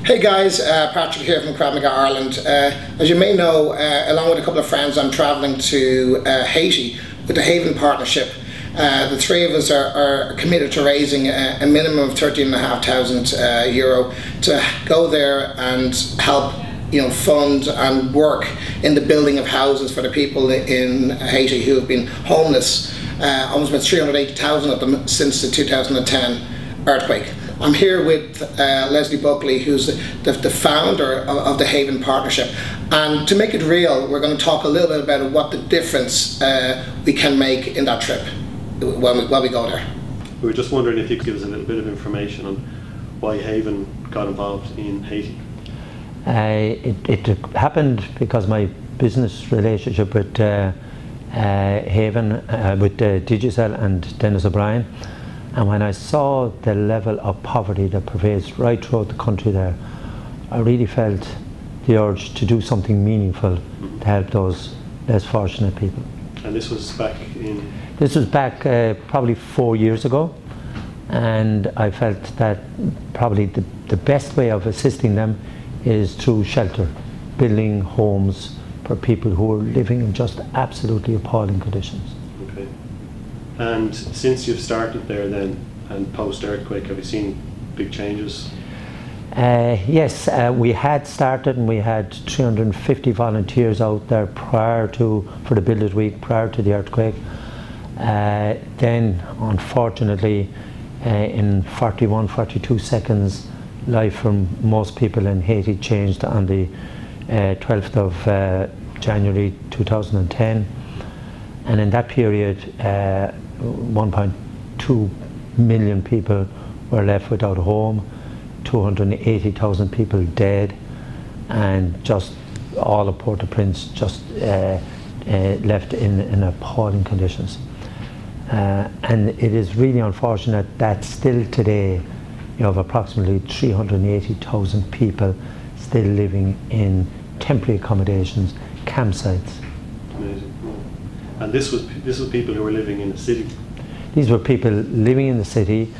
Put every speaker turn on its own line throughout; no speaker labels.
Hey guys, Patrick here from Krav Maga Ireland. As you may know, along with a couple of friends, I'm travelling to Haiti with the Haven Partnership. The three of us are committed to raising a minimum of €13,500 to go there and help fund and work in the building of houses for the people in Haiti who have been homeless, almost about 380,000 of them since the 2010 earthquake. I'm here with Leslie Buckley, who's the founder of the Haven Partnership, and to make it real, we're going to talk a little bit about what the difference we can make in that trip when we go there.
We were just wondering if you could give us a little bit of information on why Haven got involved in Haiti.
It happened because my business relationship with Haven, with Digicel and Dennis O'Brien, and when I saw the level of poverty that pervades right throughout the country there, I really felt the urge to do something meaningful to help those less fortunate people.
And this was back in?
This was back probably 4 years ago, and I felt that probably the best way of assisting them is through shelter, building homes for people who are living in just absolutely appalling conditions.
Okay. And since you've started there then, and post-earthquake, have you seen big changes?
Yes, we had started and we had 350 volunteers out there for the Build It Week prior to the earthquake. Then, unfortunately, in 42 seconds, life for most people in Haiti changed on the 12th of January 2010. And in that period, 1.2 million people were left without a home, 280,000 people dead, and just all of Port-au-Prince just left in appalling conditions. And it is really unfortunate that still today you have approximately 380,000 people still living in temporary accommodations, campsites.
Amazing. And this was people who were living in the city?
These were people living in the city.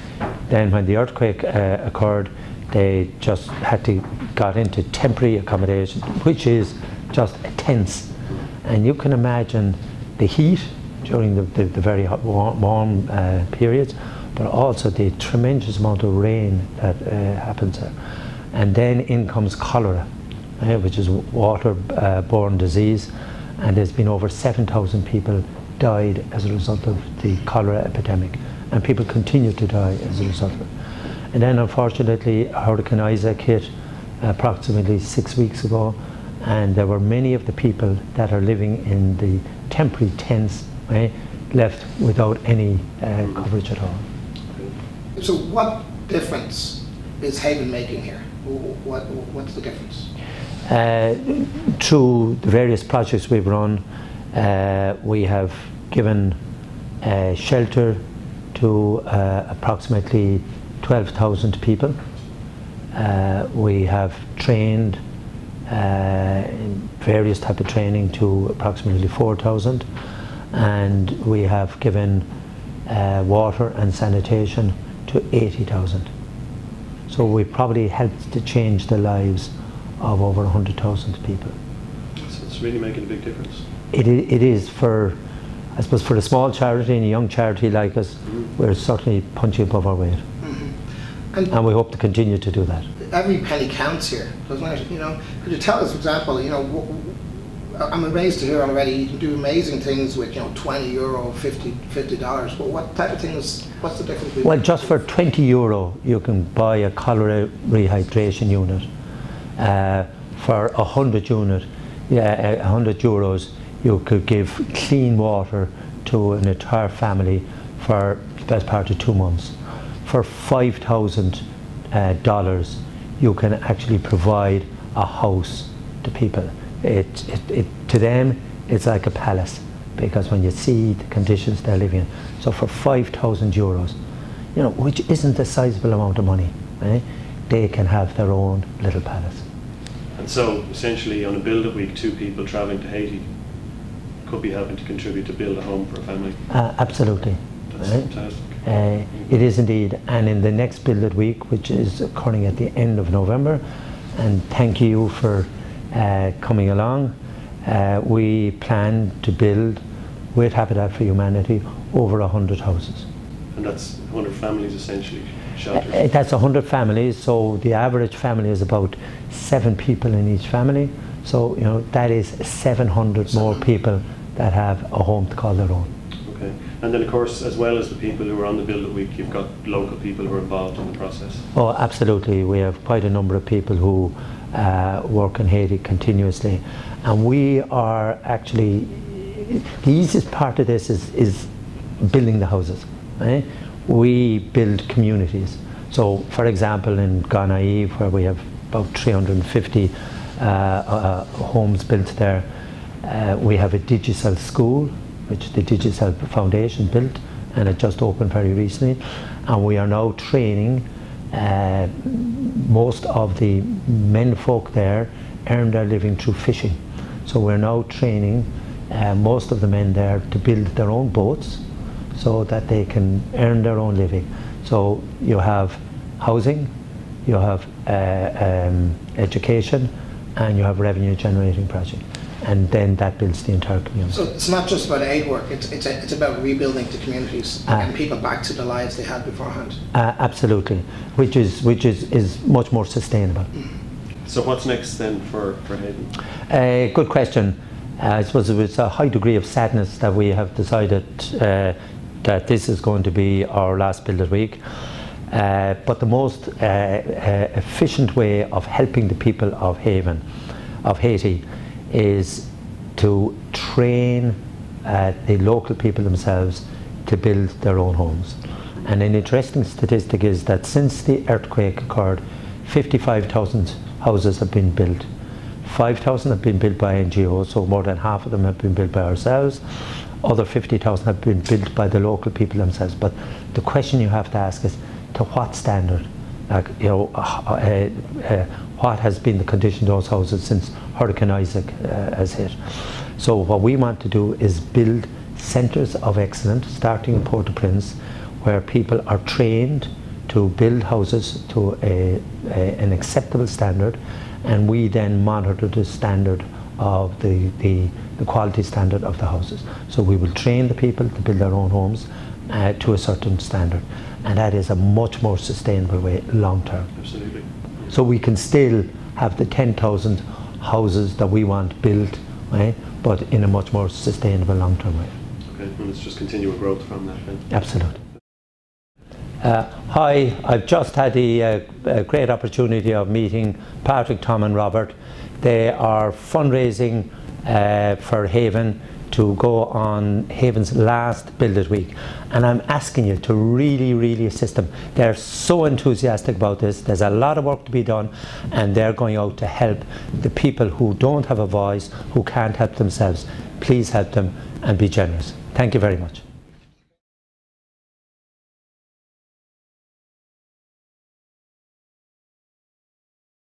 Then when the earthquake occurred, they just got into temporary accommodation, which is just tents. And you can imagine the heat during the very hot, warm periods, but also the tremendous amount of rain that happens there. And then in comes cholera, which is water-borne disease, and there's been over 7,000 people died as a result of the cholera epidemic, and people continue to die as a result of it. And then unfortunately Hurricane Isaac hit approximately 6 weeks ago, and there were many of the people that are living in the temporary tents left without any coverage at all.
So what difference is Haven making here? What's the difference?
Through the various projects we've run, we have given shelter to approximately 12,000 people. We have trained in various types of training to approximately 4,000, and we have given water and sanitation to 80,000. So we probably helped to change the lives of over 100,000 people.
So it's really making a big difference.
It is for, I suppose, for a small charity and a young charity like us, we're certainly punching above our weight. And we hope to continue to do that.
Every penny counts here, doesn't it? Could you tell us, for example, I'm amazed to hear already you can do amazing things with €20, $50. But what type of things? What's the difference?
Well, just for €20 you can buy a cholera rehydration unit. For 100 euros, you could give clean water to an entire family for the best part of 2 months. For $5,000, you can actually provide a house to people. To them, it's like a palace, because when you see the conditions they're living in. So for €5,000, which isn't a sizable amount of money, they can have their own little palace.
And so essentially on a Build It Week, 2 people travelling to Haiti could be helping to contribute to build a home for a family.
Absolutely.
That's fantastic.
It is indeed, and in the next Build It Week, which is occurring at the end of November, and thank you for coming along. We plan to build with Habitat for Humanity over 100 houses.
And that's 100 families essentially sheltered?
That's 100 families, so the average family is about 7 people in each family. So, you know, that is 700 more people that have a home to call their own.
Okay. And then of course, as well as the people who are on the Build It Week, you've got local people who are involved in the process.
Oh, absolutely. We have quite a number of people who work in Haiti continuously. And we are actually, the easiest part of this is building the houses. Right? We build communities. So, for example, in Ghana, where we have about 350 homes built there, we have a digital school, which the Digital Foundation built, and it just opened very recently. And we are now training most of the men folk there earn their living through fishing. So we're now training most of the men there to build their own boats so that they can earn their own living. So you have housing, you have education, and you have revenue generating project. And then that builds the entire community.
So it's not just about aid work, it's about rebuilding the communities and people back to the lives they had beforehand.
Absolutely, which is much more sustainable.
So what's next then for Haven?
Good question. I suppose it was a high degree of sadness that we have decided that this is going to be our last Build It Week. But the most efficient way of helping the people of Haiti, is to train the local people themselves to build their own homes. And an interesting statistic is that since the earthquake occurred, 55,000 houses have been built. 5,000 have been built by NGOs, so more than half of them have been built by ourselves. Other 50,000 have been built by the local people themselves. But the question you have to ask is, to what standard? Like, you know, what has been the condition of those houses since Hurricane Isaac has hit? So what we want to do is build centres of excellence, starting in Port-au-Prince, where people are trained to build houses to an acceptable standard, and we then monitor the standard of the quality standard of the houses. So we will train the people to build their own homes to a certain standard, and that is a much more sustainable way long term.
Absolutely.
So we can still have the 10,000 houses that we want built, right, but in a much more sustainable long term way.
Okay, and let's just continue a growth from that then.
Absolutely. Hi, I've just had the great opportunity of meeting Patrick, Tom and Robert. They are fundraising for Haven to go on Haven's last Build It Week, and I'm asking you to really assist them. They're so enthusiastic about this. There's a lot of work to be done, and they're going out to help the people who don't have a voice, who can't help themselves. Please help them and be generous. Thank you very much.